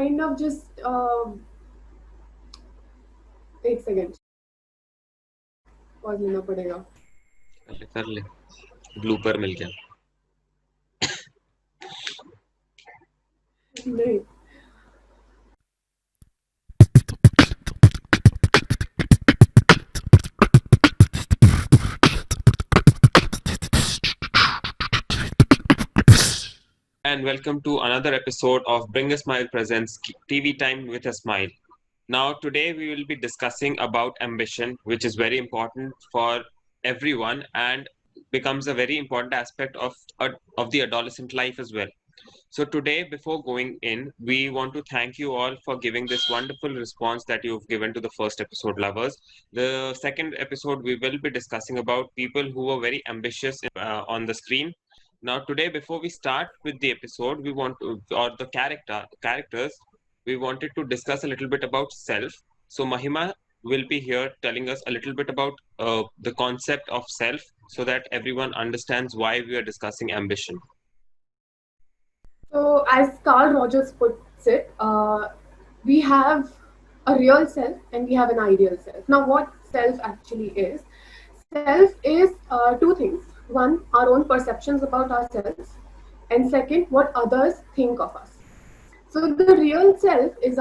kind of just एक second pause लेना पड़ेगा. कर ले ब्लूपर मिल गया. नहीं. And welcome to another episode of Bring a Smile Presents TV Time with a Smile. Now, today we will be discussing about ambition, which is very important for everyone and becomes a very important aspect of the adolescent life as well. So today, before going in, we want to thank you all for giving this wonderful response that you've given to the first episode, lovers. The second episode, we will be discussing about people who were very ambitious on the screen. Now, today, before we start with the episode, we want to, or the characters, we wanted to discuss a little bit about self. So Mahima will be here telling us a little bit about the concept of self so that everyone understands why we are discussing ambition. So, as Carl Rogers puts it, we have a real self and we have an ideal self. Now, what self actually is? Self is two things. One, our own perceptions about ourselves, and second, what others think of us. So, the real self is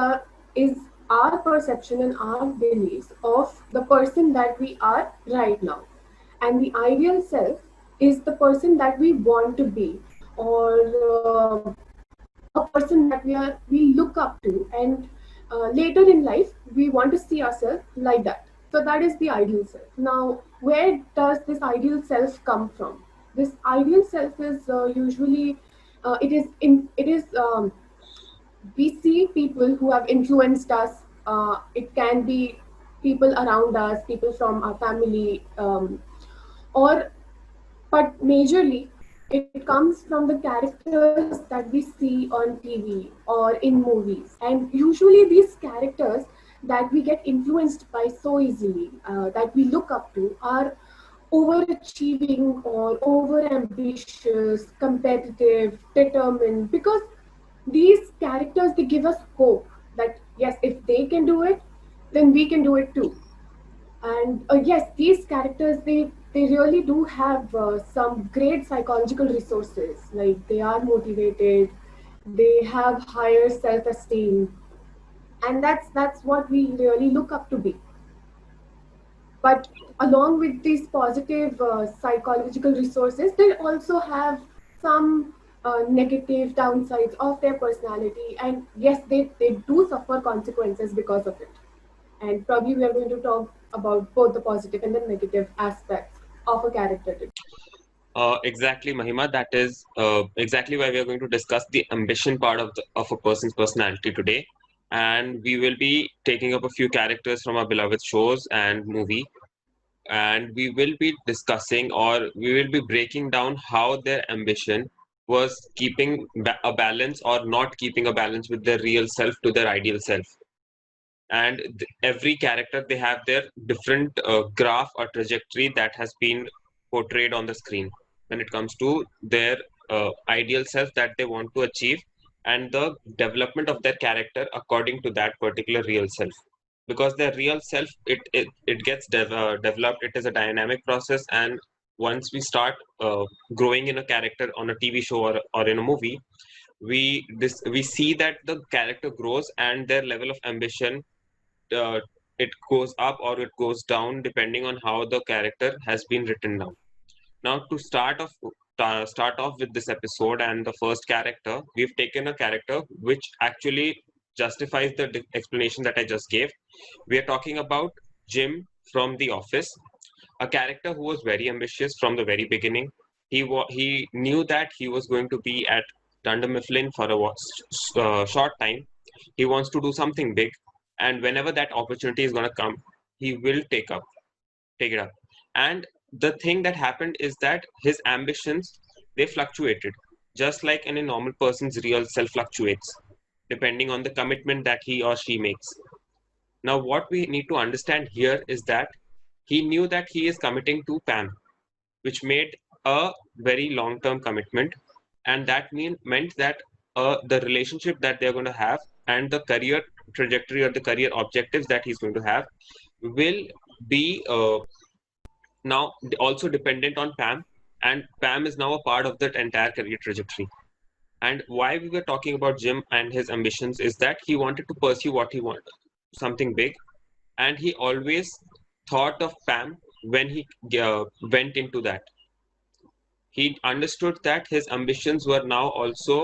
our perception and our beliefs of the person that we are right now, and the ideal self is the person that we want to be, or a person that we look up to, and later in life we want to see ourselves like that. So that is the ideal self. Now, where does this ideal self come from? This ideal self is usually we see people who have influenced us. It can be people around us, people from our family, or but majorly it comes from the characters that we see on TV or in movies. And usually these characters that we get influenced by so easily, that we look up to, are overachieving or over ambitious, competitive, determined, because these characters, they give us hope that yes, if they can do it, then we can do it too. And yes, these characters, they really do have some great psychological resources. Like, they are motivated, they have higher self-esteem, and that's what we really look up to be. But along with these positive psychological resources, they also have some negative downsides of their personality, and yes, they do suffer consequences because of it. And probably we are going to talk about both the positive and the negative aspects of a character today. Exactly, Mahima. That is exactly why we are going to discuss the ambition part of a person's personality today. And we will be taking up a few characters from our beloved shows and movie. And we will be discussing, or we will be breaking down how their ambition was keeping a balance or not keeping a balance with their real self to their ideal self. And every character, they have their different graph or trajectory that has been portrayed on the screen when it comes to their ideal self that they want to achieve, and the development of their character according to that particular real self. Because their real self, it gets developed. It is a dynamic process, and once we start growing in a character on a TV show, or in a movie, we see that the character grows and their level of ambition, uh, it goes up or it goes down depending on how the character has been written down. Now, to start off with this episode and the first character, we've taken a character which actually justifies the explanation that I just gave. We are talking about Jim from The Office, a character who was very ambitious from the very beginning. He knew that he was going to be at Dunder Mifflin for a short time. He wants to do something big, and whenever that opportunity is going to come, he will take it up. And the thing that happened is that his ambitions, they fluctuated, just like any normal person's real self fluctuates, depending on the commitment that he or she makes. Now, what we need to understand here is that he knew that he is committing to Pam, which made a very long term commitment. And that meant that the relationship that they're going to have and the career trajectory or the career objectives that he's going to have will be now also dependent on Pam, and Pam is now a part of that entire career trajectory. And why we were talking about Jim and his ambitions is that he wanted to pursue what he wanted, something big, and he always thought of Pam when he went into that. He understood that his ambitions were now also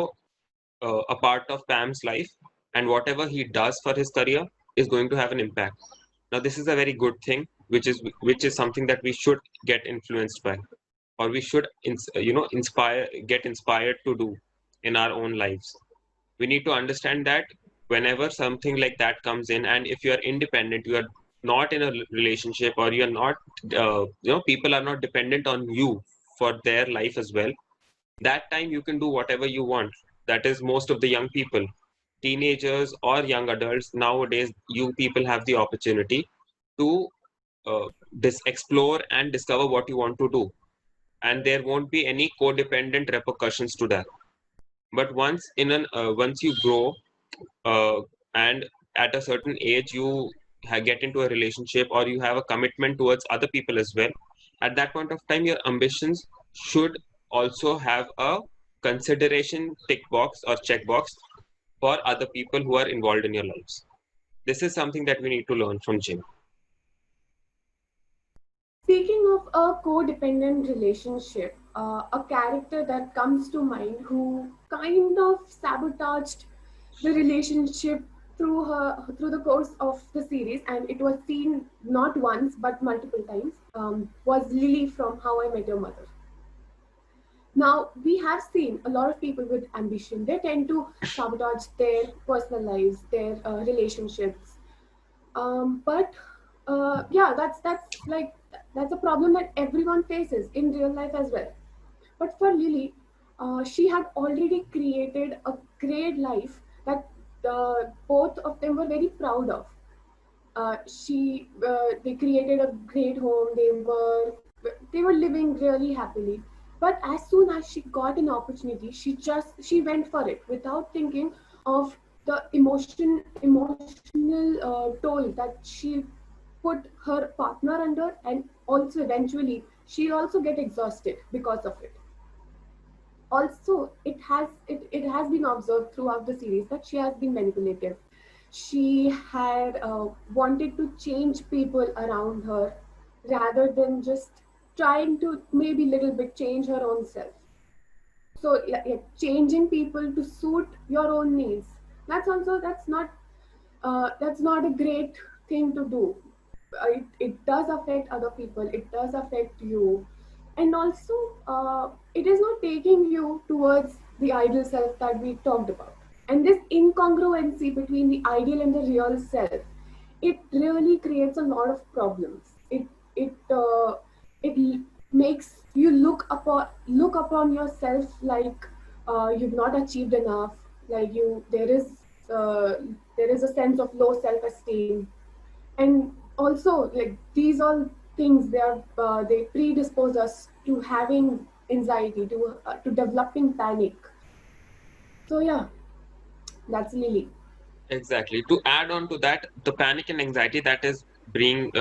a part of Pam's life, and whatever he does for his career is going to have an impact. Now, this is a very good thing, which is something that we should get influenced by, or we should get inspired to do in our own lives. We need to understand that whenever something like that comes in, and if you are independent, you are not in a relationship, or you're not people are not dependent on you for their life as well, that time you can do whatever you want. That is most of the young people, teenagers or young adults nowadays. You people have the opportunity to uh, explore and discover what you want to do, and there won't be any codependent repercussions to that. But once you grow, and at a certain age you get into a relationship, or you have a commitment towards other people as well, at that point of time your ambitions should also have a consideration tick box or check box for other people who are involved in your lives. This is something that we need to learn from Jim. Speaking of a codependent relationship, a character that comes to mind who kind of sabotaged the relationship through the course of the series, and it was seen not once but multiple times, was Lily from How I Met Your Mother. Now, we have seen a lot of people with ambition. They tend to sabotage their personal lives, their relationships. But yeah, that's a problem that everyone faces in real life as well. But for Lily, she had already created a great life that both of them were very proud of. They created a great home. They were living really happily. But as soon as she got an opportunity, she went for it without thinking of the emotional toll that she put her partner under, and also eventually she'll also get exhausted because of it. Also, it has been observed throughout the series that she has been manipulative. She had wanted to change people around her rather than just trying to maybe little bit change her own self. So yeah, changing people to suit your own needs, that's not a great thing to do. It does affect other people, it does affect you, and also it is not taking you towards the ideal self that we talked about. And this incongruency between the ideal and the real self, it really creates a lot of problems. It makes you look upon yourself like you've not achieved enough, like uh, there is a sense of low self-esteem. And also, like, these all things, they predispose us to having anxiety, to developing panic. So yeah, that's Lily. Exactly. To add on to that, the panic and anxiety that is being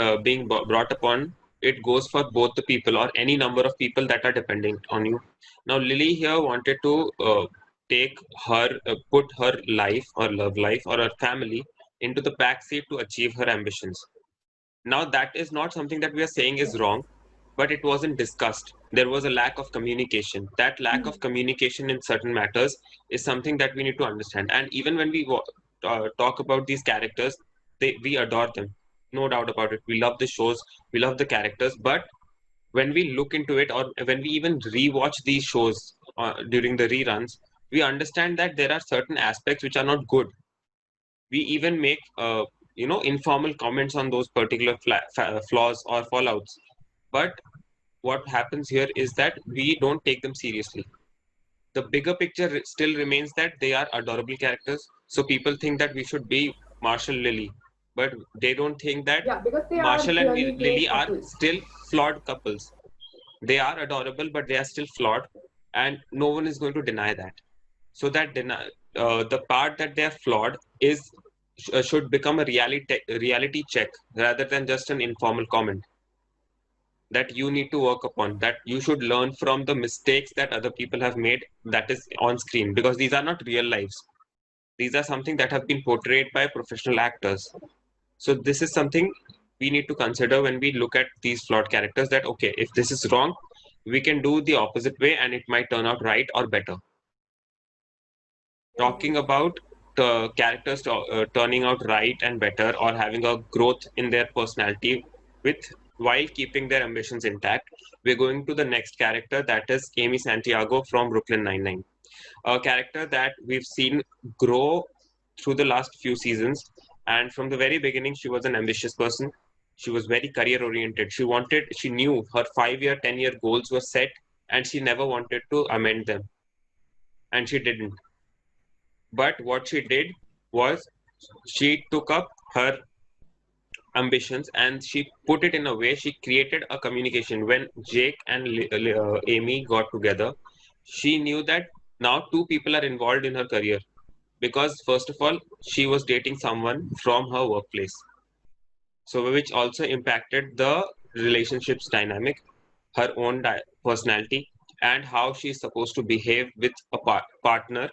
brought upon, it goes for both the people or any number of people that are depending on you. Now, Lily here wanted to put her life or love life or her family into the backseat to achieve her ambitions. Now, that is not something that we are saying is Yes. wrong, but it wasn't discussed. There was a lack of communication. That lack of communication in certain matters is something that we need to understand. And even when we talk about these characters, we adore them, no doubt about it. We love the shows, we love the characters. But when we look into it, or when we even rewatch these shows during the reruns, we understand that there are certain aspects which are not good. We even make informal comments on those particular flaws or fallouts. But what happens here is that we don't take them seriously. The bigger picture still remains that they are adorable characters. So people think that we should be Marshall Lily, but they don't think that Yeah, because they are Marshall and really Lily great are couples. still flawed couples. They are adorable, but they are still flawed, and no one is going to deny that. So that the part that they are flawed is should become a reality check rather than just an informal comment that you need to work upon, that you should learn from the mistakes that other people have made, that is on screen, because these are not real lives. These are something that have been portrayed by professional actors. So this is something we need to consider when we look at these flawed characters, that okay, if this is wrong, we can do the opposite way and it might turn out right or better. Talking about the characters turning out right and better, or having a growth in their personality with while keeping their ambitions intact, we're going to the next character, that is Amy Santiago from Brooklyn Nine-Nine, a character that we've seen grow through the last few seasons. And from the very beginning, she was an ambitious person. She was very career oriented. She knew her 5-year, 10-year goals were set, and she never wanted to amend them. And she didn't. But what she did was she took up her ambitions and she put it in a way. She created a communication. When Jake and Amy got together, she knew that now two people are involved in her career, because first of all, she was dating someone from her workplace, so which also impacted the relationships dynamic, her own personality, and how she's supposed to behave with a partner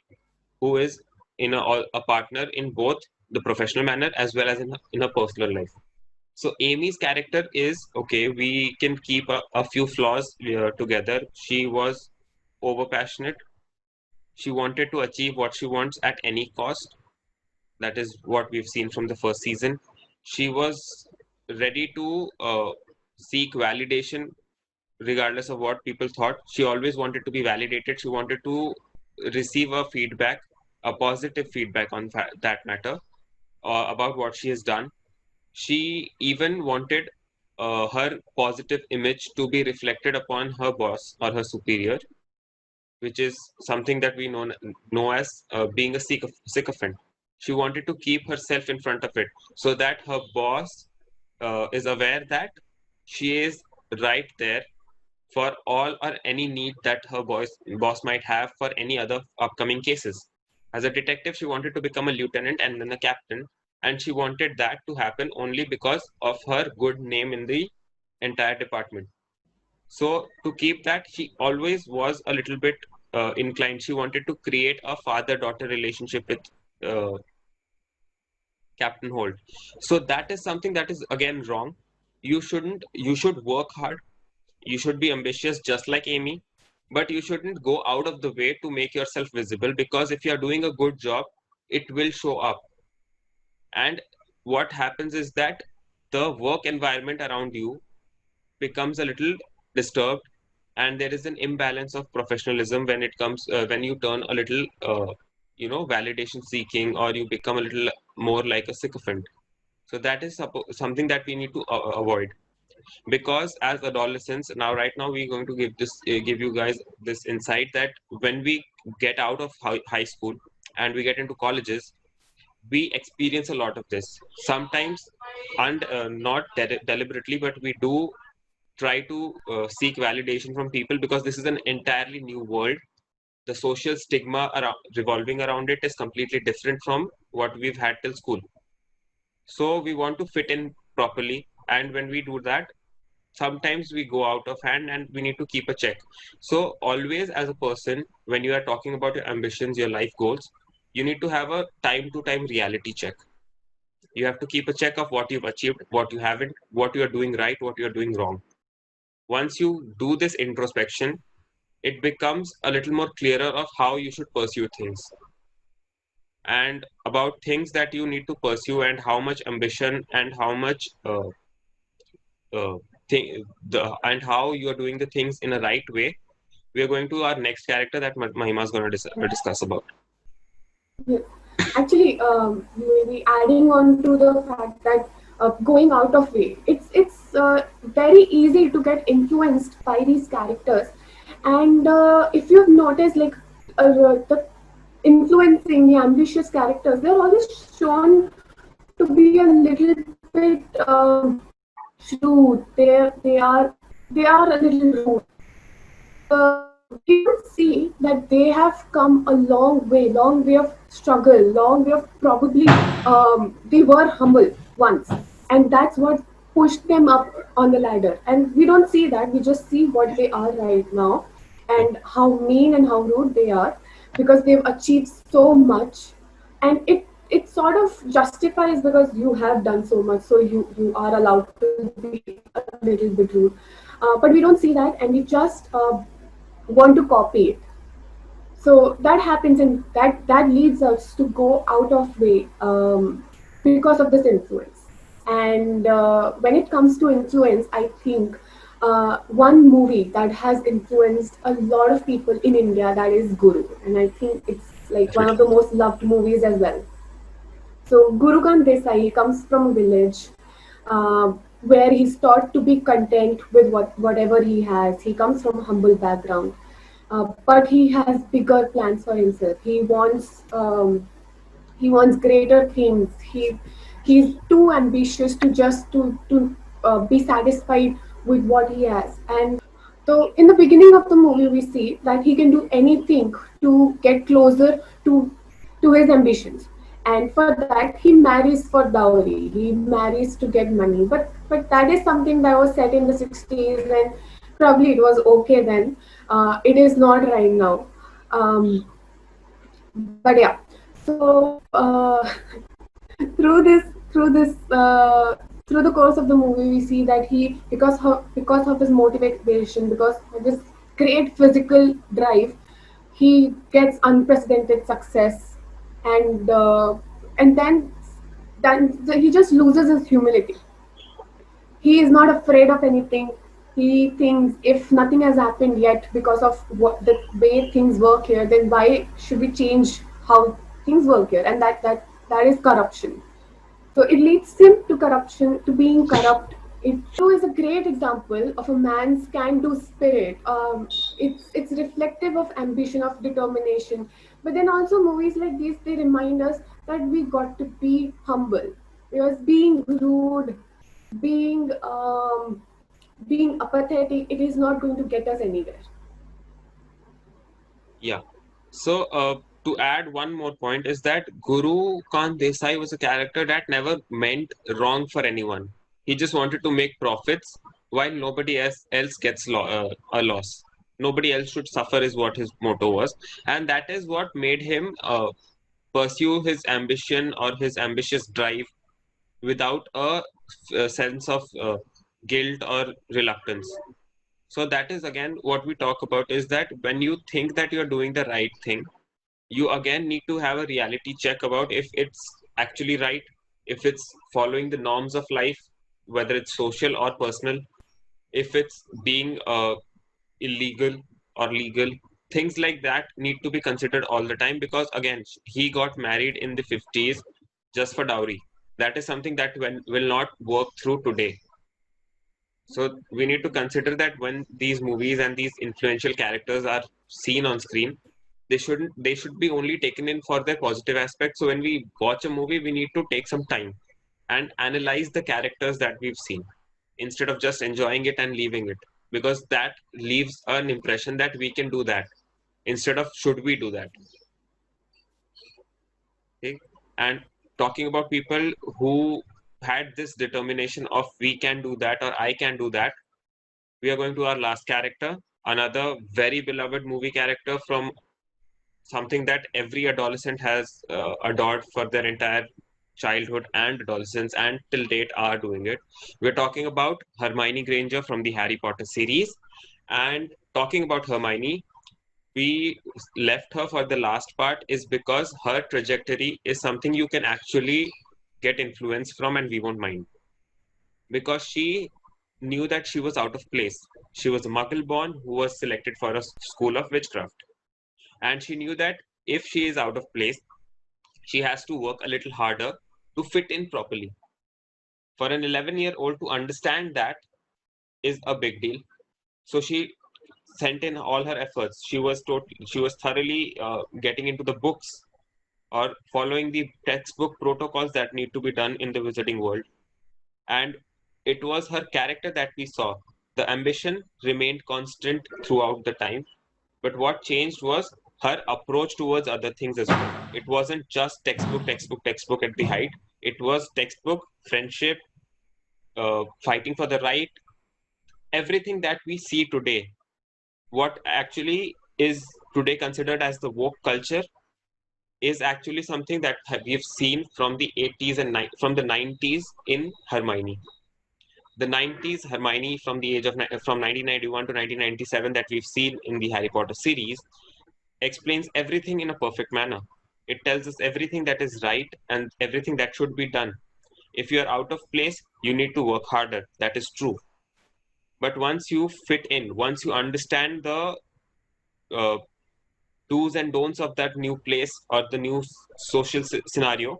who is a partner in both the professional manner as well as in a personal life. So Amy's character is okay. We can keep a few flaws together. She was over passionate. She wanted to achieve what she wants at any cost. That is what we've seen from the first season. She was ready to seek validation regardless of what people thought. She always wanted to be validated. She wanted to receive a feedback, a positive feedback on that matter, about what she has done. She even wanted her positive image to be reflected upon her boss or her superior, which is something that we know as being a sycophant. She wanted to keep herself in front of it so that her boss is aware that she is right there for all or any need that her boss might have for any other upcoming cases. As a detective, she wanted to become a lieutenant and then a captain, and she wanted that to happen only because of her good name in the entire department. So to keep that, she always was a little bit inclined. She wanted to create a father-daughter relationship with uh, Captain Holt. So that is something that is again wrong. You shouldn't. You should work hard. You should be ambitious, just like Amy, but you shouldn't go out of the way to make yourself visible, because if you are doing a good job, it will show up. And what happens is that the work environment around you becomes a little disturbed, and there is an imbalance of professionalism when it comes when you turn a little validation seeking, or you become a little more like a sycophant. So that is something that we need to avoid, because as adolescents, right now we're going to give you guys this insight that when we get out of high school and we get into colleges, we experience a lot of this sometimes, and not deliberately, but we do try to seek validation from people, because this is an entirely new world. The social stigma revolving around it is completely different from what we've had till school. So we want to fit in properly, and when we do that, sometimes we go out of hand and we need to keep a check. So always, as a person, when you are talking about your ambitions, your life goals, you need to have a time to time reality check. You have to keep a check of what you've achieved, what you haven't, what you are doing right, what you are doing wrong. Once you do this introspection, it becomes a little more clearer of how you should pursue things, and about things that you need to pursue, and how much ambition and how much uh, and how you are doing the things in a right way. We are going to our next character that Mahima is going to discuss about. Yes. Actually, maybe adding on to the fact that going out of way, it's very easy to get influenced by these characters, and if you've noticed, like the influencing the ambitious characters, they're always shown to be a little bit shrewd. They are a little rude. we don't see that they have come a long way of struggle, long way of probably they were humble once, and that's what pushed them up on the ladder. And we don't see that. We just see what they are right now, Yeah. and how mean and how rude they are because they've achieved so much, and it sort of justifies because you have done so much, so you are allowed to be a little bit rude. But we don't see that, and we just want to copy it. So that happens, and that leads us to go out of way because of this influence. And when it comes to influence, I think one movie that has influenced a lot of people in India, that is Guru, and I think it's like one of the Definitely. most loved movies as well. So Guru Kant Desai comes from a village uh, where he's taught to be content with whatever he has. He comes from a humble background, but he has bigger plans for himself. He wants greater things. He's too ambitious to just to be satisfied with what he has. And so in the beginning of the movie, we see that he can do anything to get closer to his ambitions. And for that, he marries for dowry. He marries to get money. But that is something that was set in the 60s, and probably it was okay then. It is not right now. Um, but yeah, so through this through this through the course of the movie, we see that because of his motivation, because of his great physical drive, he gets unprecedented success. And uh, and then then he just loses his humility. He is not afraid of anything. He thinks if nothing has happened yet because of what the way things work here, then why should we change how things work here? And that is corruption. So it leads him to corruption, to being corrupt. Guru is a great example of a man's can-do spirit. It's reflective of ambition, of determination. But then also movies like these, they remind us that we got to be humble, because being rude, being being apathetic, it is not going to get us anywhere. Yeah. So, to add one more point is that Guru Kant Desai was a character that never meant wrong for anyone. He just wanted to make profits while nobody else gets a loss. Nobody else should suffer is what his motto was, and that is what made him pursue his ambition or his ambitious drive without a sense of guilt or reluctance. So that is again what we talk about is that when you think that you're doing the right thing, you again need to have a reality check about if it's actually right, if it's following the norms of life, whether it's social or personal, if it's being illegal or legal. Things like that need to be considered all the time because again, he got married in the 50s just for dowry. That is something that will not work through today. So we need to consider that when these movies and these influential characters are seen on screen, they should be only taken in for their positive aspects. So when we watch a movie, we need to take some time and analyze the characters that we've seen instead of just enjoying it and leaving it, because that leaves an impression that we can do that instead of should we do that. Okay? And talking about people who had this determination of we can do that or I can do that, we are going to our last character, another very beloved movie character from something that every adolescent has adored for their entire childhood and adolescence and till date are doing it. We're talking about Hermione Granger from the Harry Potter series. And talking about Hermione, we left her for the last part is because her trajectory is something you can actually get influence from and we won't mind. Because she knew that she was out of place. She was a muggle born who was selected for a school of witchcraft. And she knew that if she is out of place, she has to work a little harder to fit in properly. For an 11-year-old to understand that is a big deal. So she sent in all her efforts. She was thoroughly getting into the books or following the textbook protocols that need to be done in the wizarding world. And it was her character that we saw. The ambition remained constant throughout the time. But what changed was her approach towards other things as well. It wasn't just textbook, textbook, textbook at the height. It was textbook, friendship, fighting for the right, everything that we see today. What actually is today considered as the woke culture is actually something that we've seen from the 80s and from the 90s in Hermione. The 90s Hermione from the age of from 1991 to 1997 that we've seen in the Harry Potter series explains everything in a perfect manner. It tells us everything that is right and everything that should be done. If you are out of place, you need to work harder. That is true. But once you fit in, once you understand the uh, do's and don'ts of that new place or the new social scenario,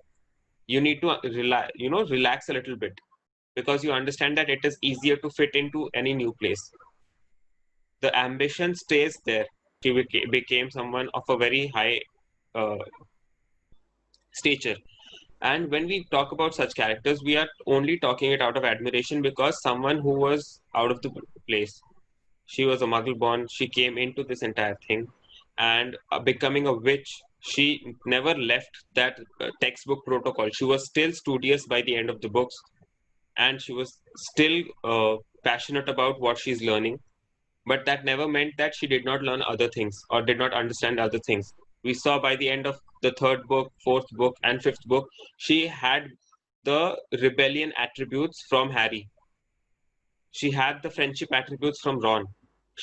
you need to relax a little bit, because you understand that it is easier to fit into any new place. The ambition stays there. She became someone of a very high uh, stature. And when we talk about such characters, we are only talking it out of admiration because someone who was out of the place. She was a muggle born. She came into this entire thing, and becoming a witch, she never left that textbook protocol. She was still studious by the end of the books, and she was still passionate about what she's learning. But that never meant that she did not learn other things or did not understand other things. We saw by the end of the third book, fourth book, and fifth book, she had the rebellion attributes from Harry. She had the friendship attributes from Ron.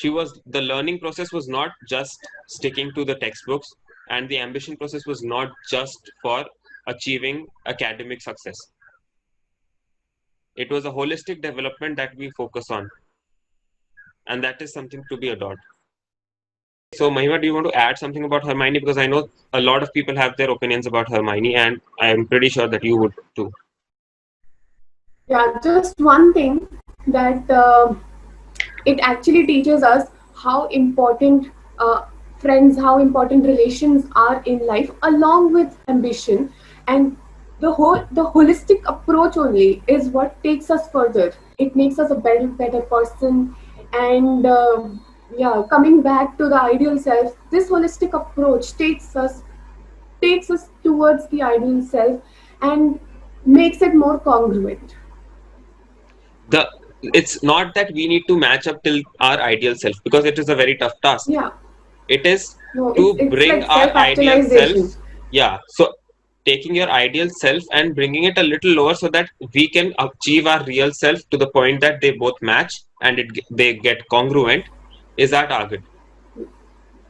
The learning process was not just sticking to the textbooks, and the ambition process was not just for achieving academic success. It was a holistic development that we focus on, and that is something to be adored. So, Mahima, do you want to add something about Hermione? Because I know a lot of people have their opinions about Hermione, and I'm pretty sure that you would too. Yeah, just one thing that it actually teaches us how important friends, how important relations are in life, along with ambition. And the holistic approach only is what takes us further. It makes us a better person. And yeah, coming back to the ideal self, this holistic approach takes us towards the ideal self and makes it more congruent. The It's not that we need to match up till our ideal self, because it is a very tough task. Yeah. It is No, to it's bring like our ideal self. self-actualization. Yeah. So taking your ideal self and bringing it a little lower so that we can achieve our real self to the point that they both match and they get congruent is our target.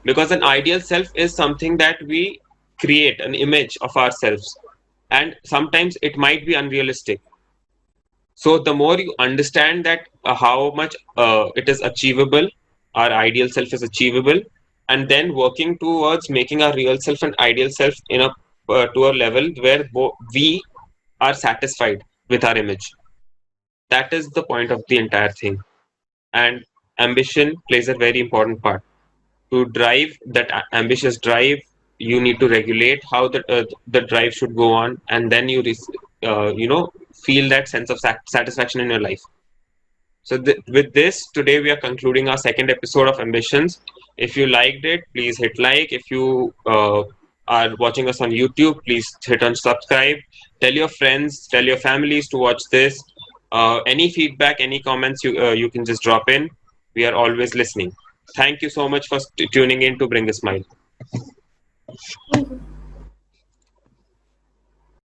Because an ideal self is something that we create an image of ourselves, and sometimes it might be unrealistic. So the more you understand that how much it is achievable, our ideal self is achievable, and then working towards making our real self and ideal self in a to a level where we are satisfied with our image. That is the point of the entire thing. And ambition plays a very important part. To drive that ambitious drive, you need to regulate how the drive should go on, and then feel that sense of satisfaction in your life. So with this, today we are concluding our second episode of Ambitions. If you liked it, please hit like. If you are watching us on YouTube, please hit on subscribe. Tell your friends, tell your families to watch this. Any feedback, any comments, you can just drop in. We are always listening. Thank you so much for tuning in to Bring a Smile. Thank you.